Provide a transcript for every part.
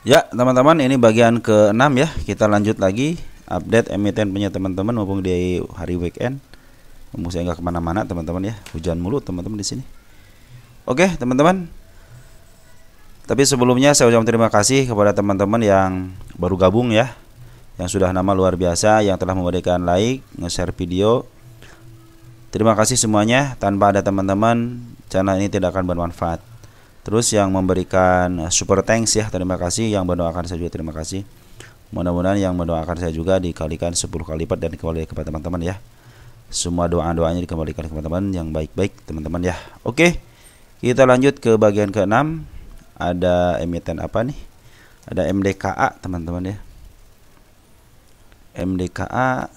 Ya, teman-teman, ini bagian ke-6 ya. Kita lanjut lagi update emiten punya teman-teman mumpung di hari weekend. Mumpung saya nggak kemana-mana, teman-teman ya. Hujan mulu teman-teman di sini. Oke, teman-teman. Tapi sebelumnya saya ucapkan terima kasih kepada teman-teman yang baru gabung ya, yang sudah nama luar biasa, yang telah memberikan like, nge-share video. Terima kasih semuanya. Tanpa ada teman-teman, channel ini tidak akan bermanfaat. Terus yang memberikan super thanks ya, terima kasih. Yang mendoakan saya juga terima kasih. Mudah-mudahan yang mendoakan saya juga dikalikan 10 kali lipat dan kembali kepada teman-teman ya. Semua doa-doanya dikembalikan kepada teman-teman yang baik-baik teman-teman ya. Oke, kita lanjut ke bagian ke-6. Ada emiten apa nih? Ada MDKA teman-teman ya. MDKA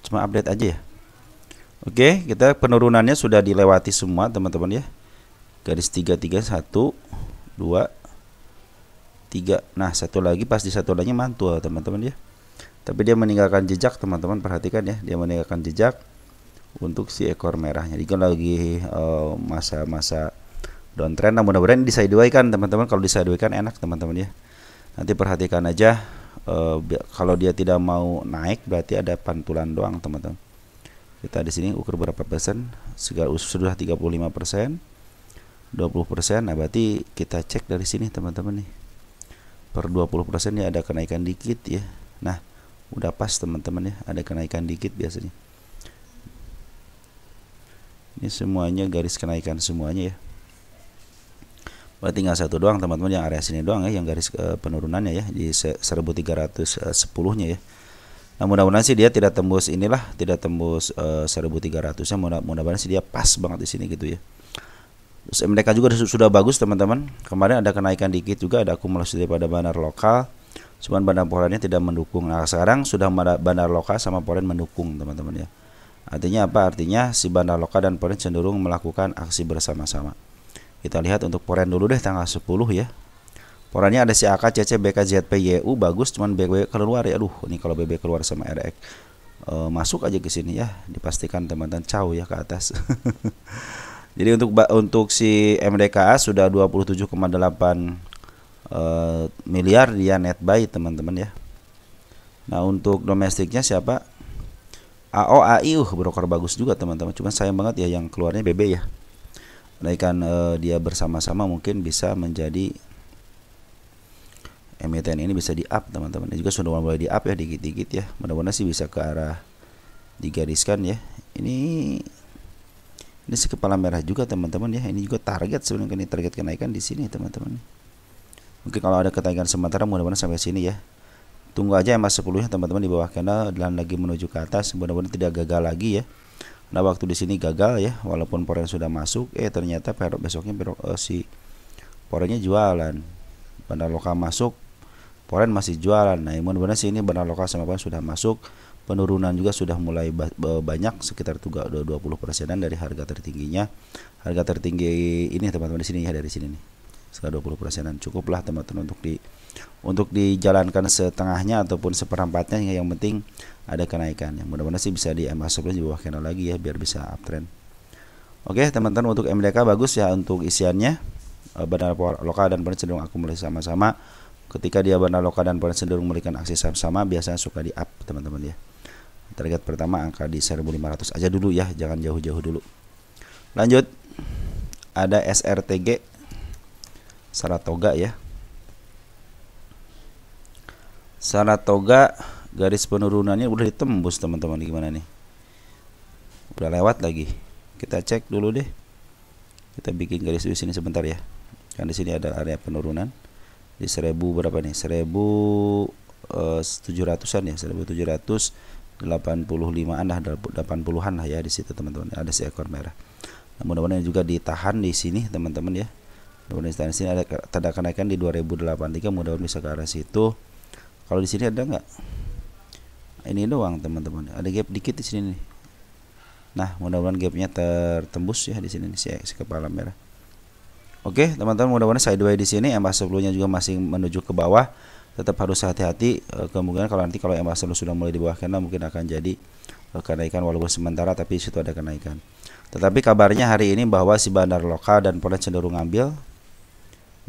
cuma update aja ya. Oke, kita penurunannya sudah dilewati semua teman-teman ya. Garis 33 1 2 3. Nah, satu lagi pas di satu lagi mantul teman-teman ya. Tapi dia meninggalkan jejak teman-teman, perhatikan ya. Dia meninggalkan jejak untuk si ekor merahnya. Jadi kan lagi masa-masa downtrend. Nah, mudah-mudahan di sideways kan teman-teman. Kalau di sideways kan enak teman-teman ya. Nanti perhatikan aja kalau dia tidak mau naik berarti ada pantulan doang teman-teman. Kita di sini ukur berapa persen? Sudah 35%, 20%. Nah, berarti kita cek dari sini teman-teman nih. Per 20% ya ada kenaikan dikit ya. Nah, udah pas teman-teman ya, ada kenaikan dikit biasanya. Ini semuanya garis kenaikan semuanya ya. Berarti tinggal satu doang teman-teman, yang area sini doang ya, yang garis penurunannya ya, di 1310-nya ya. Nah, mudah-mudahan sih dia tidak tembus inilah, tidak tembus 1300-nya. Mudah-mudahan sih dia pas banget di sini gitu ya. Terus MDK juga sudah bagus teman-teman. Kemarin ada kenaikan dikit juga, ada akumulasi daripada bandar lokal. Cuman bandar porennya tidak mendukung. Nah, sekarang sudah bandar lokal sama poren mendukung teman-teman ya. Artinya apa? Artinya si bandar lokal dan poren cenderung melakukan aksi bersama-sama. Kita lihat untuk poren dulu deh tanggal 10 ya. Porennya ada si AK, CC, BK, ZP, YU bagus, cuman BB keluar ya. Aduh, ini kalau BB keluar sama RX masuk aja ke sini ya. Dipastikan teman-teman caw ya ke atas. Jadi untuk si MDKA sudah 27,8 miliar dia net buy teman-teman ya. Nah, untuk domestiknya siapa? AOAI broker bagus juga teman-teman. Cuman sayang banget ya yang keluarnya BB ya. Naikkan dia bersama-sama mungkin bisa menjadi emiten ini bisa di up teman-teman. Ini juga sudah mulai di up ya dikit-dikit ya. Mudah-mudahan sih bisa ke arah digariskan ya. Ini si kepala merah juga teman-teman ya. Ini juga target sebenarnya, ini target kenaikan di sini teman-teman. Mungkin kalau ada kenaikan sementara mudah-mudahan sampai sini ya. Tunggu aja emas 10-nya teman-teman di bawah candle dan lagi menuju ke atas. Mudah-mudahan tidak gagal lagi ya. Nah, waktu di sini gagal ya, walaupun poren sudah masuk, ternyata besoknya si porennya jualan. Bandar lokal masuk, poren masih jualan. Nah, mudah-mudahan sih ini bandar lokal sama poren sudah masuk. Penurunan juga sudah mulai banyak, sekitar 20%-an dari harga tertingginya. Harga tertinggi ini teman-teman di sini ya, dari sini nih. Sekitar 20%-an cukuplah teman-teman untuk dijalankan setengahnya ataupun seperempatnya, yang penting ada kenaikan. Yang mudah-mudahan sih bisa di MA11 di bawah candle lagi ya biar bisa uptrend. Oke, teman-teman, untuk MDK bagus ya untuk isiannya. Bandar lokal dan poren cenderung akumulasi sama-sama. Ketika dia bandar lokal dan poren cenderung memberikan aksi sama-sama, biasanya suka di up teman-teman ya. Target pertama angka di 1500 aja dulu ya, jangan jauh-jauh dulu. Lanjut, ada SRTG Saratoga ya. Saratoga garis penurunannya udah ditembus teman-teman, gimana nih? Udah lewat lagi. Kita cek dulu deh. Kita bikin garis di sini sebentar ya. Kan di sini ada area penurunan di 1000 berapa nih? 1700-an ya, 1785-an lah, 80-an lah ya di situ teman-teman. Ada si ekor merah. Nah, mudah-mudahan juga ditahan di sini teman-teman ya. Mudah-mudahan di sini ada tanda kenaikan di 2083, mudah-mudahan bisa ke arah situ. Kalau di sini ada nggak? Ini doang teman-teman. Ada gap dikit di sini nih. Nah, mudah-mudahan gapnya tertembus ya di sini nih si kepala merah. Oke, teman-teman, mudah-mudahan sideways di sini. MA10-nya juga masih menuju ke bawah. Tetap harus hati-hati. Kemungkinan kalau MA10 sudah mulai di bawah candle mungkin akan jadi kenaikan walaupun sementara, tapi situ ada kenaikan. Tetapi kabarnya hari ini bahwa si bandar lokal dan poren cenderung ngambil.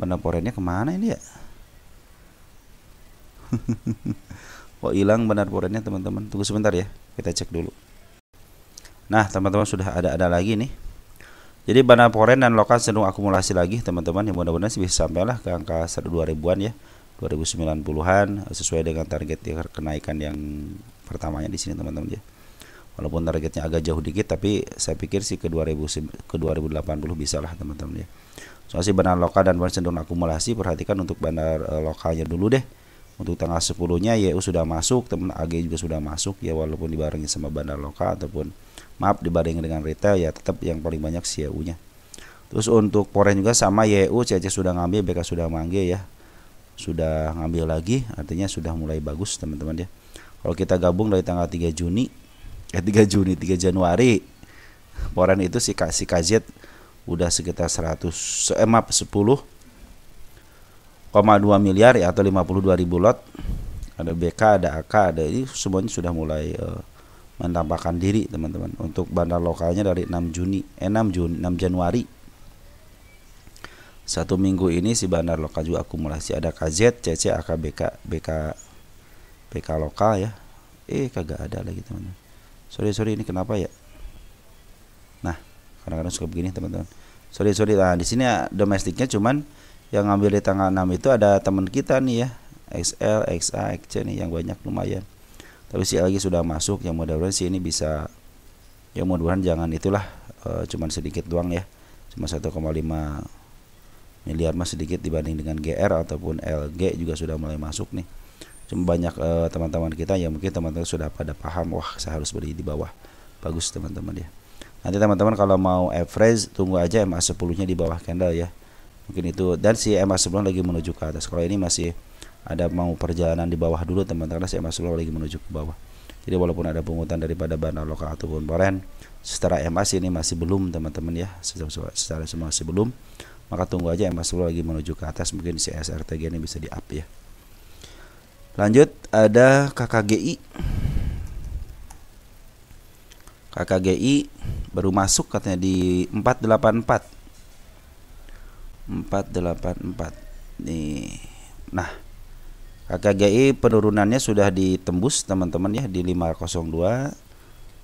Bandar porennya kemana ini ya? Kok hilang benar porennya teman-teman? Tunggu sebentar ya, kita cek dulu. Nah teman-teman, sudah ada lagi nih. Jadi benar poren dan lokal cenderung akumulasi lagi teman-teman. Yang mudah-mudahan sih bisa sampailah ke angka 2000-an ya, 2090-an, sesuai dengan target kenaikan yang pertamanya di sini teman-teman ya. Walaupun targetnya agak jauh dikit, tapi saya pikir sih ke 2080 bisa lah teman-teman ya. Soalnya benar lokal dan benar cenderung akumulasi, perhatikan untuk benar lokalnya dulu deh. Untuk tanggal 10-nya YU sudah masuk, teman AG juga sudah masuk ya, walaupun dibarengi sama bandar lokal ataupun maaf dibarengi dengan retail ya, tetap yang paling banyak YU-nya. Terus untuk poren juga sama, YU CC sudah ngambil, BK sudah manggil ya. Sudah ngambil lagi, artinya sudah mulai bagus teman-teman ya. Kalau kita gabung dari tanggal 3 Januari, poren itu si KZ udah sekitar 10,2 miliar ya, atau 52.000 lot. Ada BK, ada AK, ada ini semuanya sudah mulai menampakkan diri teman-teman. Untuk bandar lokalnya dari 6 Januari. Satu minggu ini si bandar lokal juga akumulasi, ada KZ, CC, AK, BK lokal ya. Kagak ada lagi teman-teman. Sorry ini kenapa ya? Nah, kadang-kadang suka begini teman-teman. Sorry. Nah, di sini domestiknya cuman yang ngambil di tanggal 6 itu ada teman kita nih ya, XL, XA, XC nih yang banyak lumayan. Tapi si lagi sudah masuk, yang mudah-mudahan sih ini bisa, yang mudah-mudahan jangan itulah cuman sedikit doang ya. Cuma 1,5 miliar mas sedikit dibanding dengan GR ataupun LG juga sudah mulai masuk nih. Cuma banyak teman-teman kita yang mungkin teman-teman sudah pada paham, wah saya harus beli di bawah. Bagus teman-teman ya. Nanti teman-teman kalau mau average tunggu aja MA10-nya di bawah candle ya. Mungkin itu, dan si MA10 lagi menuju ke atas. Kalau ini masih ada mau perjalanan di bawah dulu teman-teman, si MA10 lagi menuju ke bawah. Jadi walaupun ada pungutan daripada bandar lokal ataupun poren, secara MA ini masih belum teman-teman ya. Secara semua masih belum. Maka tunggu aja MA10 lagi menuju ke atas, mungkin si SRTG ini bisa di up ya. Lanjut ada KKGI. KKGI baru masuk katanya di 484 nih. Nah, KKGI penurunannya sudah ditembus teman-teman ya, di 502.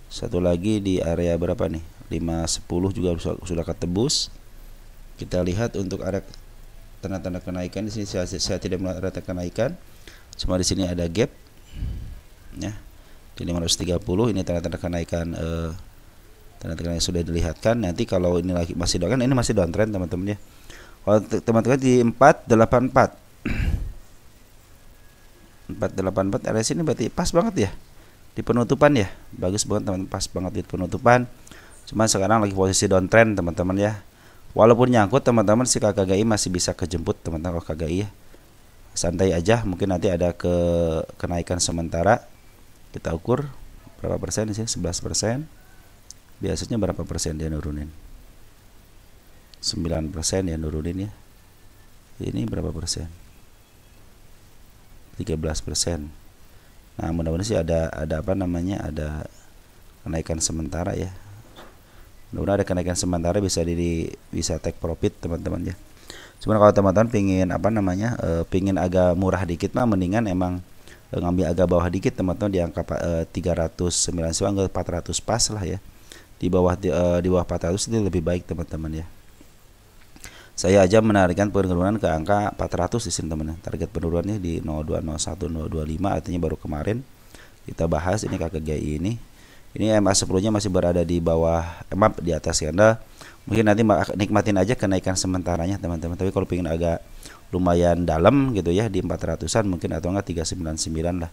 Satu lagi di area berapa nih? 510 juga sudah ketembus. Kita lihat untuk area tanda-tanda kenaikan di sini saya tidak melihat area kenaikan. Cuma di sini ada gap ya. Di 530 ini tanda-tanda kenaikan, tanda-tanda yang sudah dilihatkan. Nanti kalau ini lagi masih down, ini masih downtrend teman-teman ya. Kalau teman-teman di 484 area sini berarti pas banget ya di penutupan ya. Bagus banget teman-teman, pas banget di penutupan. Cuma sekarang lagi posisi downtrend teman-teman ya. Walaupun nyangkut teman-teman, si KKGI masih bisa kejemput teman-teman. Kalau KKGI ya santai aja, mungkin nanti ada kenaikan sementara. Kita ukur berapa persen sih? 11%. Biasanya berapa persen dia nurunin? 9% ya nurunin ya. Ini berapa persen? 13%. Nah, mudah-mudahan sih ada apa namanya? Ada kenaikan sementara ya. Mudah-mudahan ada kenaikan sementara, bisa take profit teman-teman ya. Cuman kalau teman-teman pingin apa namanya? Pingin agak murah dikit mah mendingan emang ngambil agak bawah dikit teman-teman, di angka 390 anggap 400 pas lah ya. Di bawah 400 itu lebih baik teman-teman ya. Saya aja menarikkan penurunan ke angka 400 di sini teman-teman. Target penurunannya di 0201 025, artinya baru kemarin kita bahas ini KKGI ini. Ini MA10-nya masih berada di bawah, di atas candle. Mungkin nanti nikmatin aja kenaikan sementaranya teman-teman. Tapi kalau pengen agak lumayan dalam gitu ya, di 400-an mungkin, atau enggak 399 lah.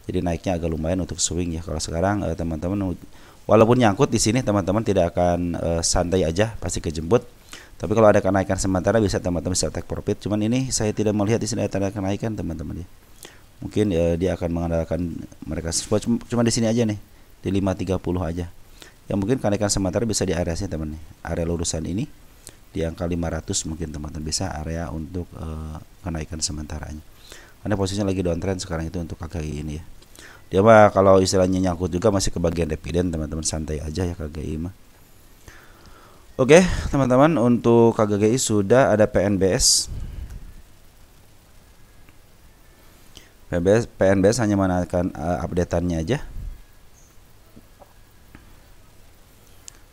Jadi naiknya agak lumayan untuk swing ya. Kalau sekarang teman-teman walaupun nyangkut di sini teman-teman tidak akan santai aja, pasti kejemput. Tapi kalau ada kenaikan sementara bisa teman-teman bisa take profit. Cuman ini saya tidak melihat di sini ada tanda kenaikan teman-teman ya. Mungkin dia akan mengandalkan mereka cuma di sini aja nih, di 530 aja. Yang mungkin kenaikan sementara bisa di area sini teman nih. Area lurusan ini di angka 500 mungkin teman-teman bisa area untuk kenaikan sementaranya. Karena posisinya lagi downtrend sekarang itu untuk KKI ini ya. Dia mah kalau istilahnya nyangkut juga masih ke bagian dividen teman-teman, santai aja ya KGI mah. Oke teman-teman, untuk KGGI sudah ada PNBS. PNBS hanya menaikkan updateannya aja.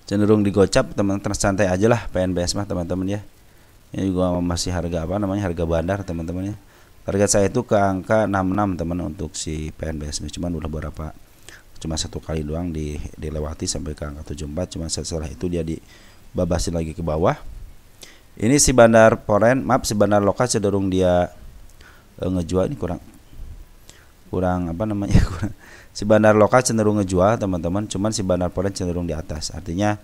Cenderung digocap, teman-teman, santai aja lah PNBS mah teman-teman ya. Ini juga masih harga harga bandar teman-teman ya. Target saya itu ke angka 66 teman untuk si PNBS, cuman udah beberapa, cuma satu kali doang dilewati sampai ke angka 74, cuma setelah itu dia dibabasin lagi ke bawah. Ini si bandar foreign, si bandar lokal cenderung dia ngejual, ini kurang si bandar lokal cenderung ngejual teman-teman, cuman si bandar foreign cenderung di atas. Artinya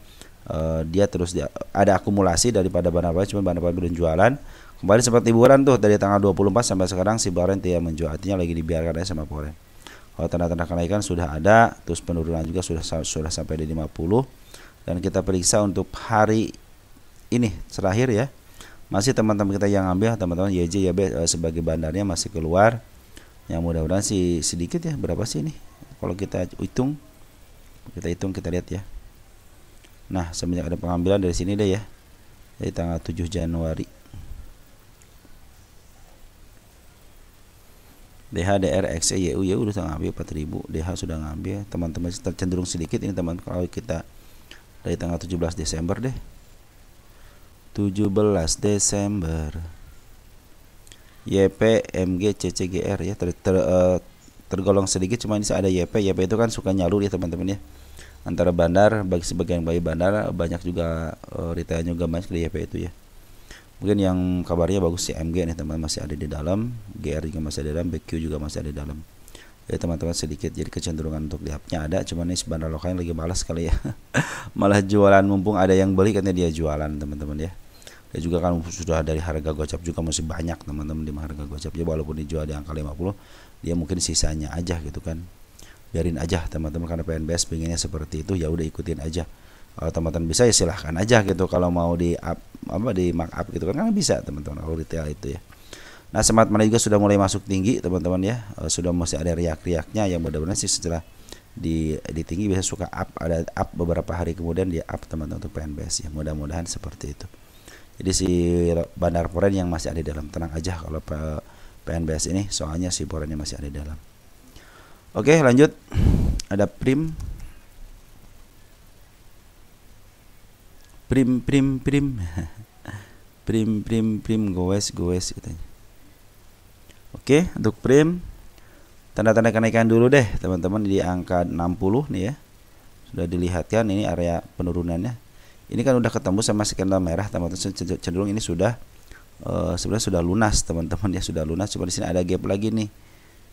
dia terus ada akumulasi daripada bandar foreign, cuman bandar foreign belum jualan. Kembali seperti liburan tuh dari tanggal 24 sampai sekarang si foreign tidak menjual, artinya lagi dibiarkan aja sama foreign. Kalau tanda-tanda kenaikan sudah ada, terus penurunan juga sudah sampai di 50. Dan kita periksa untuk hari ini terakhir ya, masih teman-teman kita yang ambil, teman-teman YJ YB sebagai bandarnya masih keluar. Yang mudah-mudahan sih sedikit ya. Berapa sih ini kalau kita hitung, kita lihat ya. Nah, semenjak ada pengambilan dari sini deh ya, dari tanggal 7 Januari DH, DR, XE, YU udah ngambil 4000, DH sudah ngambil. Teman-teman cenderung sedikit ini teman, kalau kita dari tanggal 17 Desember deh, 17 Desember YP, MG, CCGR ya tergolong sedikit, cuma ini ada YP itu kan suka nyalur ya teman-teman ya, antara bandar, bagi sebagian bandar banyak juga retailnya juga banyak di YP itu ya. Mungkin yang kabarnya bagus si MG nih teman, masih ada di dalam, GR juga masih ada di dalam, BQ juga masih ada di dalam ya teman-teman. Sedikit jadi kecenderungan untuk dihapnya ada, cuman ini bandar lokalnya lagi malas kali ya malah jualan, mumpung ada yang beli katanya dia jualan teman-teman ya. Dan juga kan sudah dari harga gocap juga masih banyak teman-teman di harga gocap ya, walaupun dijual di angka 50, dia mungkin sisanya aja gitu kan. Biarin aja teman-teman, karena PNBS pengennya seperti itu, ya udah ikutin aja. Kalau teman-teman bisa ya silahkan aja gitu, kalau mau di markup gitu kan bisa teman-teman kalau retail itu ya. Nah, smart money juga sudah mulai masuk tinggi teman-teman ya, sudah masih ada riak-riaknya yang mudah-mudahan sih setelah di tinggi biasa suka ada beberapa hari kemudian dia teman-teman untuk PNBS ya, mudah-mudahan seperti itu. Jadi si bandar foreign yang masih ada di dalam, tenang aja kalau PNBS ini, soalnya si foreignnya masih ada di dalam. Oke, lanjut. Ada prim goes gitu. Oke, untuk prim tanda-tanda kenaikan dulu deh teman-teman di angka 60 nih ya. Sudah dilihatkan ini area penurunannya. Ini kan udah ketemu sama skandal merah teman-teman, cenderung ini sudah sebenarnya sudah lunas teman-teman ya, sudah lunas. Cuma di sini ada gap lagi nih.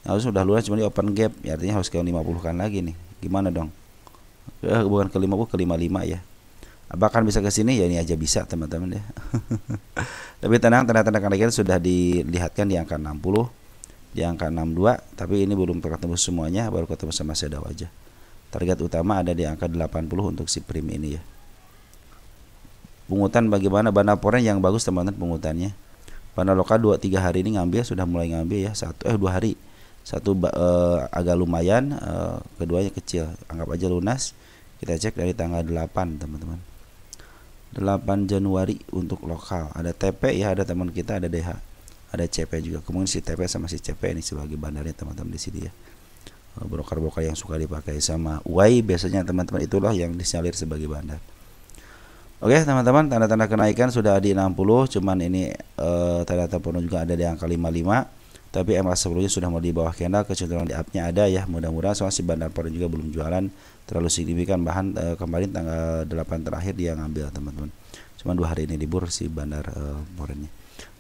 Harus sudah lunas, cuma di open gap ya, artinya harus ke 50 kan lagi nih. Gimana dong? Bukan ke 50, ke 55 ya. Bahkan bisa ke sini ya, ini aja bisa teman-teman ya. Tapi tenang, tanda-tanda kenaikan sudah dilihatkan di angka 60, di angka 62, tapi ini belum ketemu semuanya, baru ketemu sama shadow aja. Target utama ada di angka 80 untuk si prim ini ya. Pungutan bagaimana? Bandar foreign yang bagus teman-teman pungutannya. Bandar lokal 2-3 hari ini ngambil, sudah mulai ngambil ya. 2 hari. Satu agak lumayan, keduanya kecil. Anggap aja lunas. Kita cek dari tanggal 8 teman-teman. 8 Januari untuk lokal. Ada TP ya, ada teman kita, ada DH. Ada CP juga. Kemudian si TP sama si CP ini sebagai bandarnya teman-teman di sini ya. Broker-broker yang suka dipakai sama UAI biasanya teman-teman, itulah yang disinyalir sebagai bandar. Oke teman-teman, tanda-tanda kenaikan sudah di 60, cuman ini tanda-tanda penuh juga ada di angka 55. Tapi MA sebelumnya sudah mau di bawah candle, kecenderungan di up-nya ada ya, mudah-mudahan. Soalnya si bandar foreign juga belum jualan terlalu signifikan, bahan kemarin tanggal 8 terakhir dia ngambil teman-teman. Cuman 2 hari ini libur si bandar foreignnya.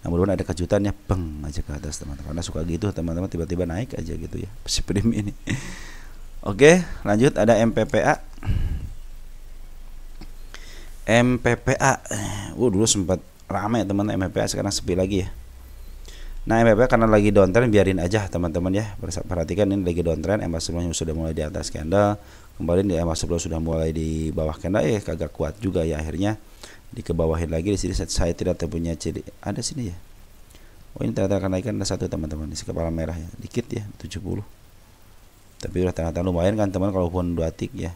Nah, mudah-mudahan ada kejutan ya, peng aja ke atas teman-teman. Karena suka gitu teman-teman, tiba-tiba naik aja gitu ya si prim ini. Oke, lanjut ada MPPA. Dulu sempat ramai teman-teman MPPA, sekarang sepi lagi ya. Nah, MPPA karena lagi downtrend, biarin aja teman-teman ya. Perhatikan ini lagi downtrend, MA sebelumnya sudah mulai di atas candle, kembali di MA sebelum sudah mulai di bawah candle, kagak kuat juga ya, akhirnya dikebawahin lagi. Di sini saya tidak punya ciri, ada sini ya. Oh, ini tanda kenaikan ada satu teman-teman, di kepala merah ya, dikit ya 70. Tapi udah tanda-tanda lumayan kan teman, kalaupun 2 tick ya.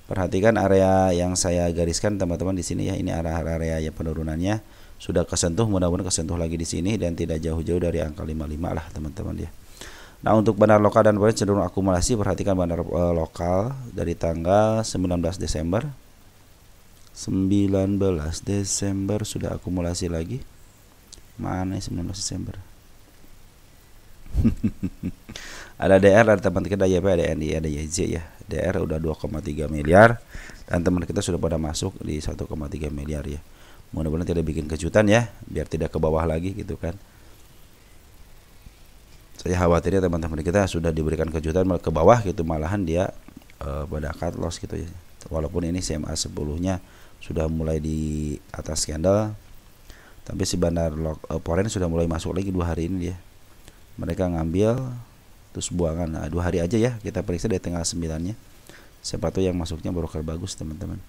Perhatikan area yang saya gariskan teman-teman di sini ya, ini area yang penurunannya sudah kesentuh, mudah-mudahan kesentuh lagi di sini dan tidak jauh-jauh dari angka 55 lah teman-teman ya. Nah, untuk bandar lokal dan foreign cenderung akumulasi. Perhatikan bandar lokal dari tanggal 19 Desember. 19 Desember sudah akumulasi lagi. Mana 19 Desember? Ada DR, ada teman kita, ada YP, ada NI, ada YZ ya. DR udah 2,3 miliar dan teman kita sudah pada masuk di 1,3 miliar ya. Mudah-mudahan tidak bikin kejutan ya, biar tidak ke bawah lagi gitu kan. Saya khawatirnya teman-teman kita sudah diberikan kejutan ke bawah gitu, malahan dia pada cut loss gitu ya. Walaupun ini CMA 10-nya sudah mulai di atas candle, tapi si bandar foreign sudah mulai masuk lagi 2 hari ini dia. Mereka ngambil terus buangan. Nah, 2 hari aja ya, kita periksa dari tanggal 9-nya. Siapa tuh yang masuknya broker bagus teman-teman.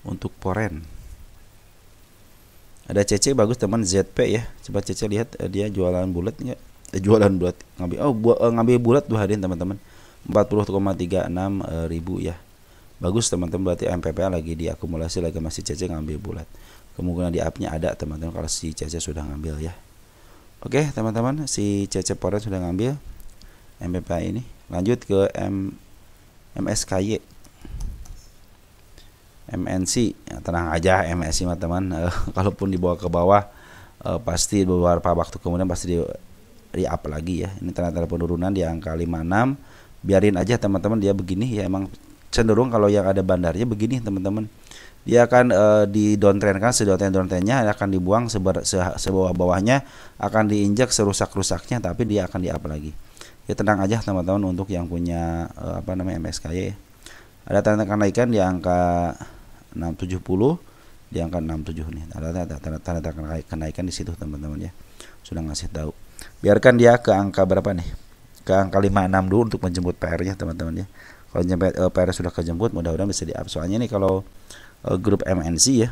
Untuk foreign ada CC bagus teman, ZP ya. Coba CC lihat dia jualan bulat enggak? Jualan bulat ngambil bulat 2 hari teman-teman. 40,36 ribu ya. Bagus teman-teman, berarti MPPA lagi diakumulasi lagi, masih CC ngambil bulat. Kemungkinan di up-nya ada teman-teman kalau si CC sudah ngambil ya. Oke teman-teman, si CC foreign sudah ngambil MPPA ini. Lanjut ke MSKY. MNC ya, tenang aja MSI teman, kalaupun dibawa ke bawah pasti beberapa waktu kemudian pasti di up lagi ya. Ini tanda-tanda penurunan di angka 56. Biarin aja teman-teman, dia begini ya, emang cenderung kalau yang ada bandarnya begini teman-teman. Dia akan di downtrend kan, downtrendnya akan dibuang sebawah-bawahnya, akan diinjak serusak-rusaknya, tapi dia akan di up lagi. Ya tenang aja teman-teman untuk yang punya MSKY ya. Ada tanda kenaikan di angka 670, di angka 67 nih. Ada tanda kenaikan di situ teman-teman ya. Sudah ngasih tahu. Biarkan dia ke angka berapa nih? Ke angka 56 dulu untuk menjemput PR-nya teman-teman ya. Kalau PR sudah kejemput, mudah-mudahan bisa di-up. Soalnya nih kalau grup MNC ya,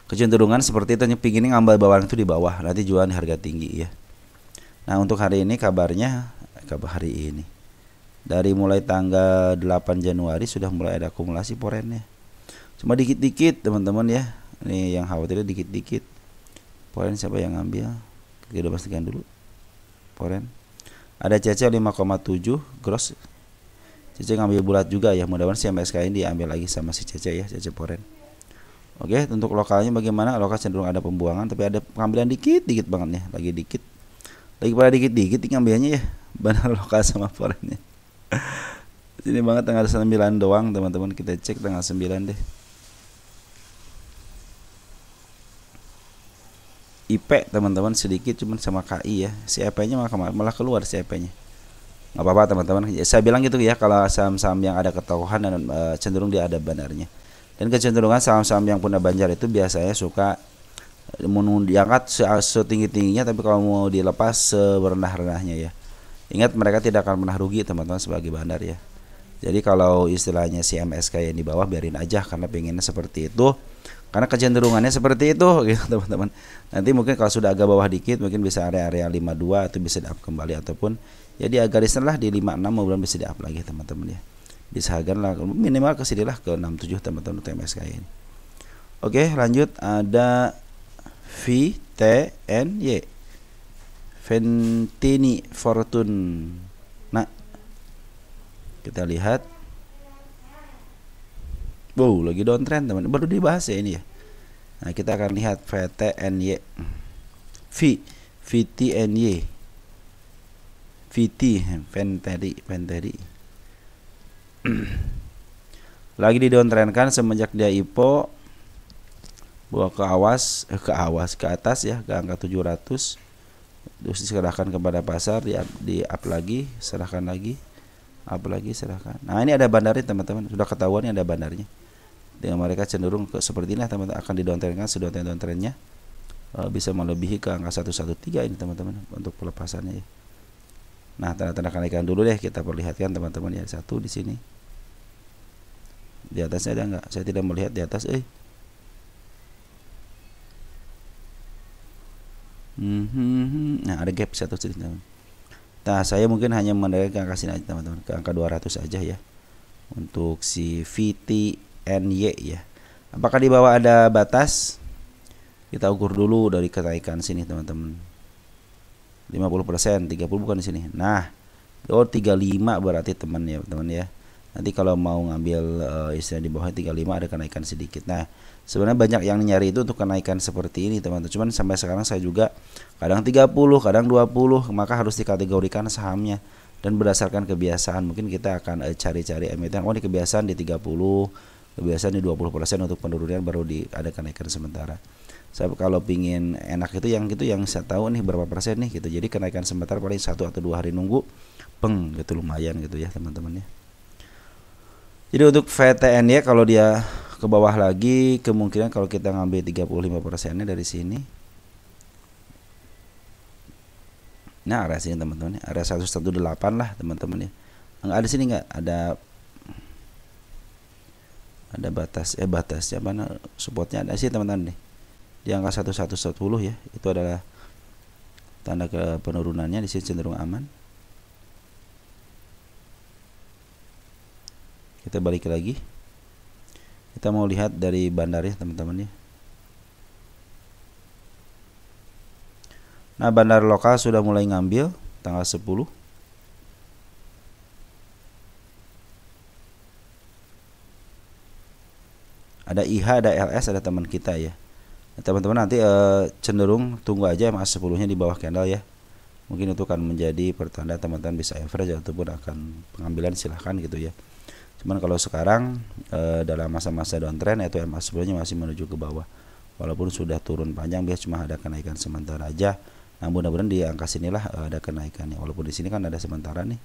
kecenderungan seperti itu, pingin ngambil bawaan itu di bawah, nanti jualan di harga tinggi ya. Nah, untuk hari ini kabarnya, hari ini dari mulai tanggal 8 Januari sudah mulai ada akumulasi foreign ya. Cuma dikit-dikit teman-teman ya. Ini yang khawatirnya dikit-dikit. Foreign siapa yang ngambil? Kita pastikan dulu. Foreign. Ada CC 5,7 gross. CC ngambil bulat juga ya. Mudah-mudahan si MSK ini diambil lagi sama si CC ya, CC foreign. Oke, untuk lokalnya bagaimana? Lokal cenderung ada pembuangan, tapi ada pengambilan dikit-dikit banget nih, lagi dikit. Lagi pada dikit-dikit ngambilnya ya. Benar lokal sama foreignnya. Ini banget tanggal 9 doang teman-teman, kita cek tanggal 9 deh. IP teman-teman sedikit cuman sama KI ya. Si EP-nya malah keluar si EP-nya. Nggak apa-apa teman-teman. Saya bilang gitu ya, kalau saham-saham yang ada ketokohan dan cenderung dia ada bandarnya. Dan kecenderungan saham-saham yang punya banjar itu biasanya suka diangkat setinggi-tingginya, tapi kalau mau dilepas serendah-rendahnya ya. Ingat, mereka tidak akan pernah rugi teman-teman sebagai bandar ya. Jadi kalau istilahnya si MSK yang di bawah biarin aja, karena pengennya seperti itu, karena kecenderungannya seperti itu gitu teman-teman. Nanti mungkin kalau sudah agak bawah dikit mungkin bisa area 52 atau bisa di up kembali, ataupun ya di agak recent lah di 56 mudah bisa di up lagi teman-teman ya. Bisa harga lah minimal ke sini lah ke 67 teman-teman untuk MSK ini. Oke, lanjut ada VTNY. Ventini Fortune. Nah, kita lihat. Wow, lagi downtrend teman. Baru dibahas ya ini ya. Nah, kita akan lihat VTNY. VTNY. Venteri. Lagi di downtrendkan semenjak dia IPO. Bawa ke atas ya, ke angka 700. Terus diserahkan kepada pasar, di up lagi, serahkan lagi, up lagi, serahkan. Nah, ini ada bandarnya teman-teman, sudah ketahuan ini ada bandarnya. Dengan mereka cenderung ke seperti ini teman-teman, akan didowntrendkan sedowntrend-downtrendnya bisa melebihi ke angka 113 ini teman-teman untuk pelepasannya ya. Nah, tanda-tanda kenaikan dulu deh kita perlihatkan teman-teman ya. Satu di sini. Di atasnya ada enggak? Saya tidak melihat di atas Nah, ada gap satu sini teman. Nah, saya mungkin hanya mendadak ke angka sini aja teman-teman, ke angka 200 aja ya. Untuk si VTNY ya. Apakah di bawah ada batas? Kita ukur dulu dari kenaikan sini teman-teman. 50%, 30 bukan di sini. Nah, 35 berarti teman ya. Nanti kalau mau ngambil istilah di bawah 35 ada kenaikan sedikit. Nah, sebenarnya banyak yang nyari itu untuk kenaikan seperti ini teman-teman. Cuman sampai sekarang saya juga kadang 30, kadang 20, maka harus dikategorikan sahamnya dan berdasarkan kebiasaan. Mungkin kita akan cari-cari emiten. Oh, ini kebiasaan di 30, kebiasaan di 20% untuk penurunan baru ada kenaikan sementara. Saya kalau pingin enak itu yang saya tahu nih berapa persen nih gitu. Jadi kenaikan sementara paling 1 atau 2 hari nunggu, peng gitu lumayan gitu ya teman-teman ya. Jadi untuk VTN ya kalau dia ke bawah lagi kemungkinan kalau kita ngambil 35%-nya dari sini. Nah, area sini teman-teman ya, area 118 lah teman-teman ya. Enggak ada sini enggak ada batasnya mana supportnya ada sih teman-teman nih. Di angka 1110 ya, itu adalah tanda ke penurunannya di sini cenderung aman. Kita balik lagi. Kita mau lihat dari bandar ya teman-teman ya. Nah, bandar lokal sudah mulai ngambil tanggal 10. Ada IH, ada LS, ada teman kita ya. Teman-teman nanti cenderung tunggu aja MA10 nya di bawah candle ya. Mungkin itu akan menjadi pertanda teman-teman bisa average ataupun akan pengambilan silahkan gitu ya. Cuman kalau sekarang dalam masa-masa downtrend itu MA10 nya masih menuju ke bawah. Walaupun sudah turun panjang biasa cuma ada kenaikan sementara aja. Nah, mudah-mudahan di angka sinilah ada kenaikannya. Walaupun di sini kan ada sementara nih.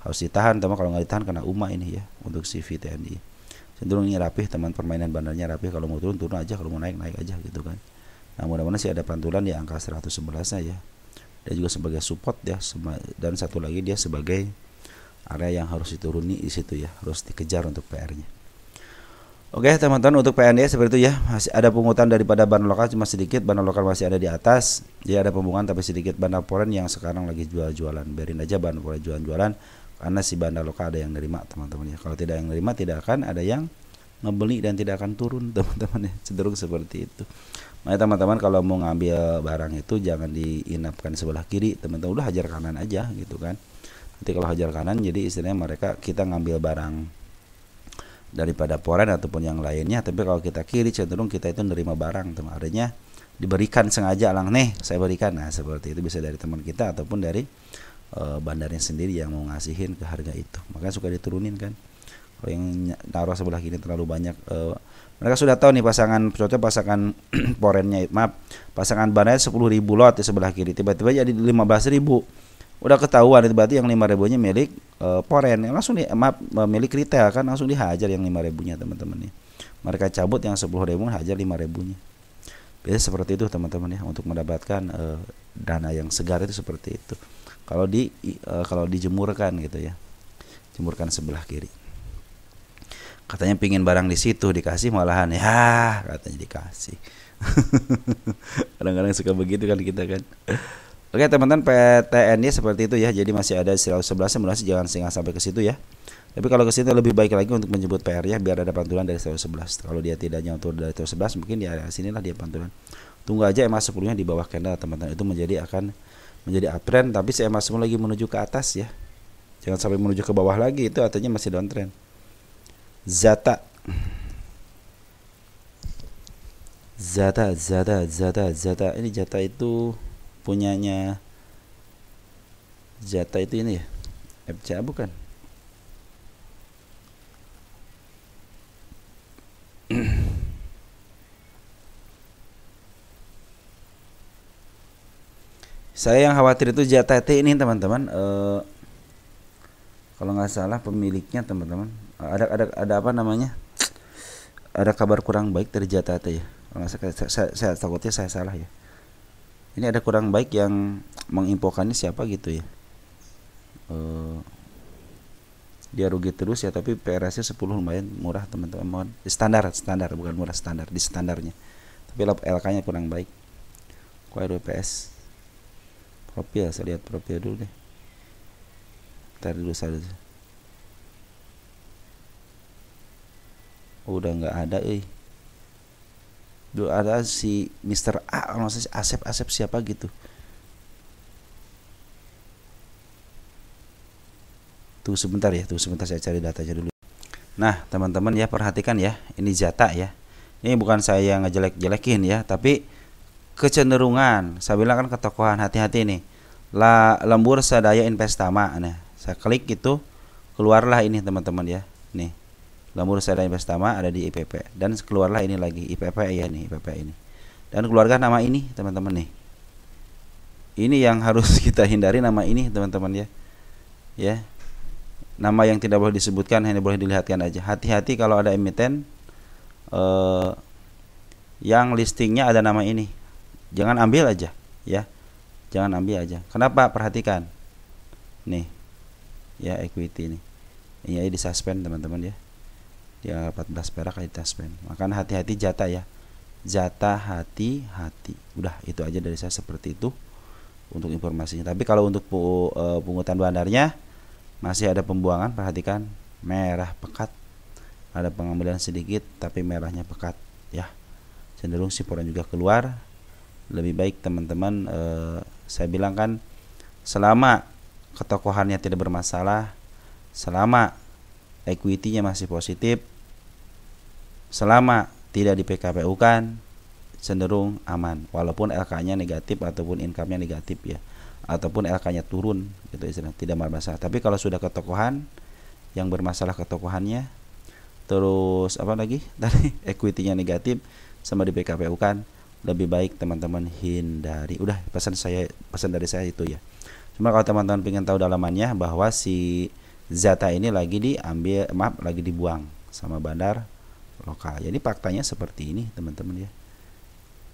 Harus ditahan teman, kalau nggak ditahan kena UMA ini ya untuk si VTNI. Cenderung ini rapih teman, permainan bandarnya rapih, kalau mau turun aja, kalau mau naik aja gitu kan. Nah, mudah-mudahan sih ada pantulan di angka 111 ya. Dia juga sebagai support ya, dan satu lagi dia sebagai area yang harus dituruni di situ ya, harus dikejar untuk PR-nya. Oke teman-teman, untuk PND seperti itu ya, masih ada pungutan daripada bandar lokal cuma sedikit, bandar lokal masih ada di atas, dia ada pembungan tapi sedikit. Bandar foreign yang sekarang lagi jual-jualan, biarin aja bandar foreign jualan-jualan. Karena si bandar lokal ada yang nerima teman-teman ya. Kalau tidak yang nerima tidak akan ada yang ngebeli dan tidak akan turun teman-teman ya. Cenderung seperti itu. Makanya teman-teman kalau mau ngambil barang itu jangan diinapkan sebelah kiri teman-teman, udah hajar kanan aja gitu kan. Nanti kalau hajar kanan jadi istilahnya kita ngambil barang daripada foreign ataupun yang lainnya. Tapi kalau kita kiri cenderung kita itu nerima barang teman, adanya diberikan sengaja lang nih saya berikan. Nah seperti itu bisa dari teman kita ataupun dari bandarnya sendiri yang mau ngasihin ke harga itu, makanya suka diturunin kan. Kalau yang naruh sebelah kiri terlalu banyak, mereka sudah tahu nih pasangan foreignnya, pasangan bandarnya 10.000 lot di sebelah kiri, tiba-tiba jadi 15.000, udah ketahuan itu berarti yang 5.000 nya milik foreign, yang langsung milik retail kan, langsung dihajar yang 5.000 nya teman-teman nih. Mereka cabut yang 10.000 hajar 5.000 nya. Biasanya seperti itu teman-teman ya, untuk mendapatkan dana yang segar itu seperti itu. Kalau dijemurkan gitu ya, jemurkan sebelah kiri. Katanya pingin barang di situ dikasih malahan ya, katanya dikasih. Kadang-kadang suka begitu kan kita kan. Oke teman-teman, PTN-nya seperti itu ya. Jadi masih ada 111, sebenarnya jangan sampai ke situ ya. Tapi kalau ke situ lebih baik lagi untuk menjemput PR ya, biar ada pantulan dari 111. Kalau dia tidak nyentuh dari 111 mungkin di area sinilah dia pantulan. Tunggu aja MA10 nya di bawah candle teman-teman, itu akan menjadi uptrend, tapi si MA10 lagi menuju ke atas ya. Jangan sampai menuju ke bawah lagi, itu artinya masih downtrend. Zata ini Zata itu punyanya Zata itu ini ya, FCA bukan? Saya yang khawatir itu JTT ini teman-teman, kalau nggak salah pemiliknya teman-teman ada apa namanya, ada kabar kurang baik dari JTT ya. Kalau nggak saya takutnya saya salah ya. Ini ada kurang baik yang menginfokannya siapa gitu ya. Dia rugi terus ya, tapi PRS-nya 10 lumayan murah teman-teman. Standar bukan murah, standar di standarnya. Tapi LK-nya kurang baik. WPS. Profil, saya lihat profil dulu deh. Ntar dulu saya. Udah nggak ada, Dulu ada si Mr. A, maksudnya Asep siapa gitu. Tunggu sebentar ya, tunggu sebentar saya cari datanya dulu. Nah teman-teman ya, perhatikan ya, ini Jata ya. Ini bukan saya ngejelek-jelekin ya, tapi kecenderungan, saya bilang kan ketokohan, hati-hati nih. Lembur Sadaya Investama. Nah, saya klik itu, keluarlah ini teman-teman ya. Nih, Lembur Sadaya Investama ada di IPP, dan keluarlah ini lagi IPP ya, nih IPP ini. Dan keluarga nama ini teman-teman nih. Ini yang harus kita hindari, nama ini teman-teman ya. Ya. Nama yang tidak boleh disebutkan, hanya boleh dilihatkan aja. Hati-hati kalau ada emiten yang listingnya ada nama ini, jangan ambil aja ya, jangan ambil aja. Kenapa? Perhatikan nih ya, equity nih, ini di suspend teman-teman ya, dia 14 perak di suspend. Makanya hati-hati Jata ya, Jata hati-hati. Udah itu aja dari saya, seperti itu untuk informasinya. Tapi kalau untuk pungutan bandarnya masih ada pembuangan, perhatikan merah pekat, ada pengambilan sedikit tapi merahnya pekat ya, cenderung siporan juga keluar. Lebih baik teman-teman, saya bilang kan, selama ketokohannya tidak bermasalah, selama equity-nya masih positif, selama tidak di PKPU kan, cenderung aman, walaupun LK-nya negatif ataupun income-nya negatif ya, ataupun LK-nya turun gitu istilah, tidak bermasalah. Tapi kalau sudah ketokohan yang bermasalah ketokohannya, terus apa lagi tadi equity-nya negatif sama di PKPU kan, lebih baik teman-teman hindari. Udah pesan dari saya itu ya. Cuma kalau teman-teman pengen tahu dalamannya, bahwa si Zata ini lagi diambil, lagi dibuang sama bandar lokal. Jadi faktanya seperti ini teman-teman ya.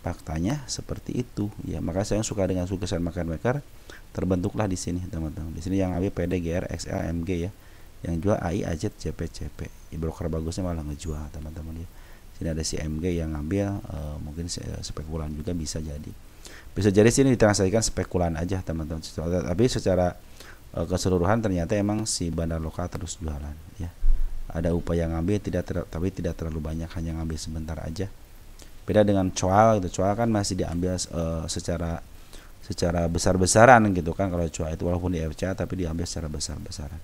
Faktanya seperti itu ya. Maka saya suka dengan suksesan market maker, terbentuklah di sini teman-teman. Di sini yang ambil PD, GR, XL, MG ya. Yang jual AI, AZ, CP, CP. Broker bagusnya malah ngejual teman-teman ya. Sini ada si MG yang ngambil, mungkin spekulan juga bisa jadi. Bisa jadi sini ditransaksikan spekulan aja teman-teman. Tapi secara keseluruhan ternyata emang si bandar lokal terus jualan ya. Ada upaya ngambil, tapi tidak terlalu banyak, hanya ngambil sebentar aja. Beda dengan coal gitu. Coal kan masih diambil secara besar-besaran gitu kan. Kalau coal itu walaupun di FCA tapi diambil secara besar-besaran.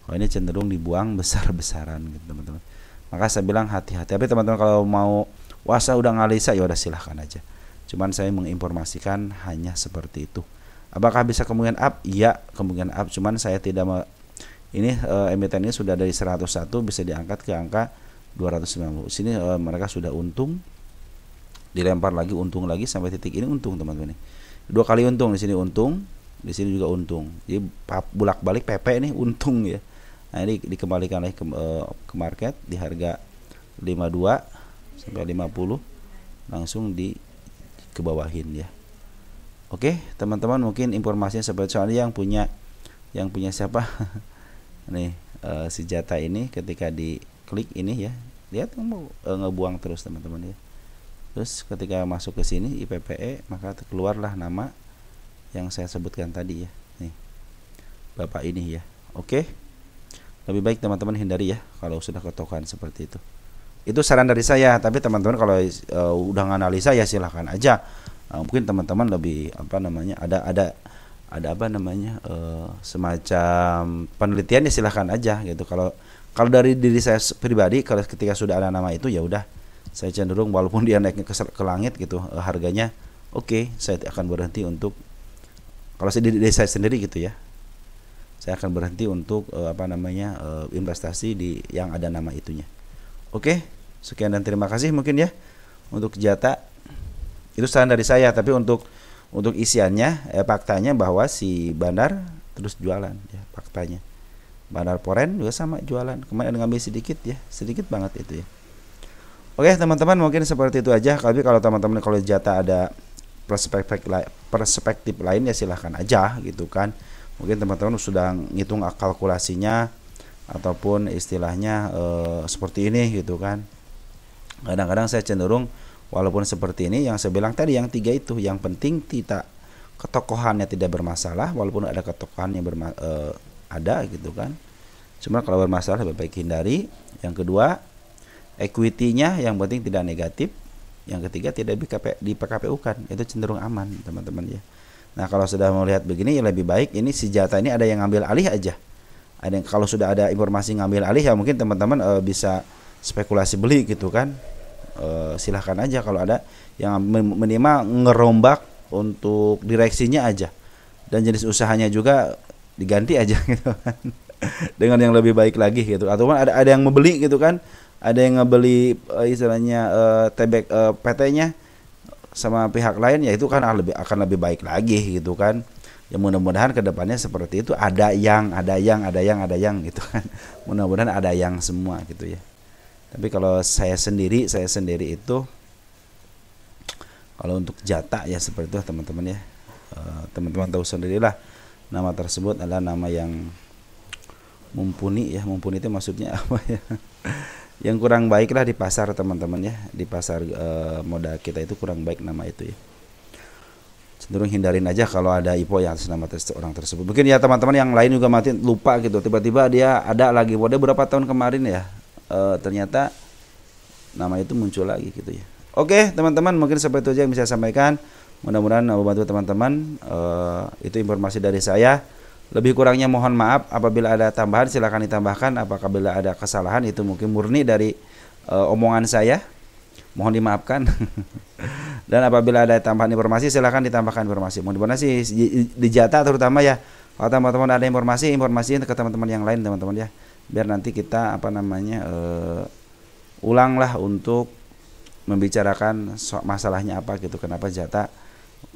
Kalau ini cenderung dibuang besar-besaran gitu teman-teman. Maka saya bilang hati-hati. Tapi teman-teman kalau mau wasa udah ngalisa ya udah silahkan aja. Cuman saya menginformasikan hanya seperti itu. Apakah bisa kemungkinan up? Iya, kemungkinan up. Cuman saya tidak ini emiten ini sudah dari 101 bisa diangkat ke angka 290. Sini mereka sudah untung. Dilempar lagi, untung lagi sampai titik ini untung teman-teman. Dua kali untung, di sini untung, di sini juga untung. Jadi bolak-balik PP ini untung ya. Nah ini dikembalikan lagi ke market di harga 52 sampai 50, langsung kebawahin ya. Oke teman-teman, mungkin informasinya seperti soalnya yang punya siapa nih si Jata ini, ketika diklik ini ya, lihat mau ngebuang terus teman-teman ya. Terus ketika masuk ke sini IPPE, maka keluarlah nama yang saya sebutkan tadi ya, nih Bapak ini ya. Oke, lebih baik teman-teman hindari ya kalau sudah ketokohan seperti itu. Itu saran dari saya. Tapi teman-teman kalau udah nganalisa ya silahkan aja. Mungkin teman-teman lebih ada semacam penelitian ya silahkan aja gitu. Kalau dari diri saya pribadi, kalau ketika sudah ada nama itu ya udah, saya cenderung walaupun dia naiknya ke langit gitu harganya, oke, saya akan berhenti untuk, kalau saya diri saya sendiri gitu ya, saya akan berhenti untuk investasi di yang ada nama itunya. Oke, sekian dan terima kasih mungkin ya untuk Jata. Itu saran dari saya. Tapi untuk isiannya, faktanya bahwa si bandar terus jualan ya, faktanya. Bandar Poren juga sama jualan. Kemarin ngambil sedikit ya, sedikit banget itu ya. Oke teman-teman, mungkin seperti itu aja. Tapi kalau teman-teman kalau Jata ada perspektif lain ya silahkan aja gitu kan. Mungkin teman-teman sudah ngitung kalkulasinya ataupun istilahnya seperti ini gitu kan. Kadang-kadang saya cenderung walaupun seperti ini, yang saya bilang tadi yang 3 itu, yang penting tidak ketokohannya tidak bermasalah, walaupun ada ketokohan yang ada gitu kan. Cuma kalau bermasalah lebih baik hindari. Yang kedua, equity-nya yang penting tidak negatif. Yang ketiga, tidak di PKPU kan, itu cenderung aman teman-teman ya. Nah kalau sudah melihat begini ya lebih baik ini si Jata ini ada yang ngambil alih aja. Ada yang kalau sudah ada informasi ngambil alih ya mungkin teman-teman bisa spekulasi beli gitu kan. Silahkan aja kalau ada yang minimal ngerombak untuk direksinya aja, dan jenis usahanya juga diganti aja gitu kan dengan yang lebih baik lagi gitu. Atau ada yang membeli gitu kan, ada yang ngebeli istilahnya PT-nya sama pihak lain, ya itu kan akan lebih baik lagi gitu kan. Ya mudah-mudahan kedepannya seperti itu, ada yang gitu kan. Mudah-mudahan ada yang semua gitu ya. Tapi kalau saya sendiri itu kalau untuk jatah ya seperti itu teman-teman ya. Teman-teman tahu sendirilah, nama tersebut adalah nama yang mumpuni ya. Mumpuni itu maksudnya apa ya? Yang kurang baik lah di pasar teman-teman ya. Di pasar modal kita itu kurang baik nama itu ya. Cenderung hindarin aja kalau ada IPO yang atas nama orang tersebut. Mungkin ya teman-teman yang lain juga mati lupa gitu. Tiba-tiba dia ada lagi, model berapa tahun kemarin ya. Ternyata nama itu muncul lagi gitu ya. Oke teman-teman, mungkin seperti itu aja yang bisa saya sampaikan. Mudah-mudahan membantu teman-teman. Itu informasi dari saya. Lebih kurangnya mohon maaf. Apabila ada tambahan silakan ditambahkan. Apabila ada kesalahan itu mungkin murni dari omongan saya, mohon dimaafkan. Dan apabila ada tambahan informasi silakan ditambahkan informasi. Mudah-mudahan sih di jatah terutama ya. Kalau teman-teman ada informasinya ke teman-teman yang lain teman-teman ya. Biar nanti kita ulanglah untuk membicarakan masalahnya apa gitu, kenapa jatah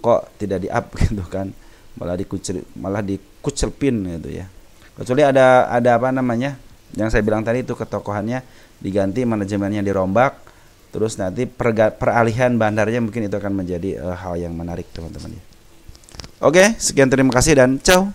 kok tidak di-up gitu kan, malah dikucelpin gitu ya. Kecuali ada apa namanya yang saya bilang tadi itu, ketokohannya diganti, manajemennya dirombak, terus nanti peralihan bandarnya mungkin itu akan menjadi hal yang menarik teman-teman ya. Oke, sekian, terima kasih dan ciao.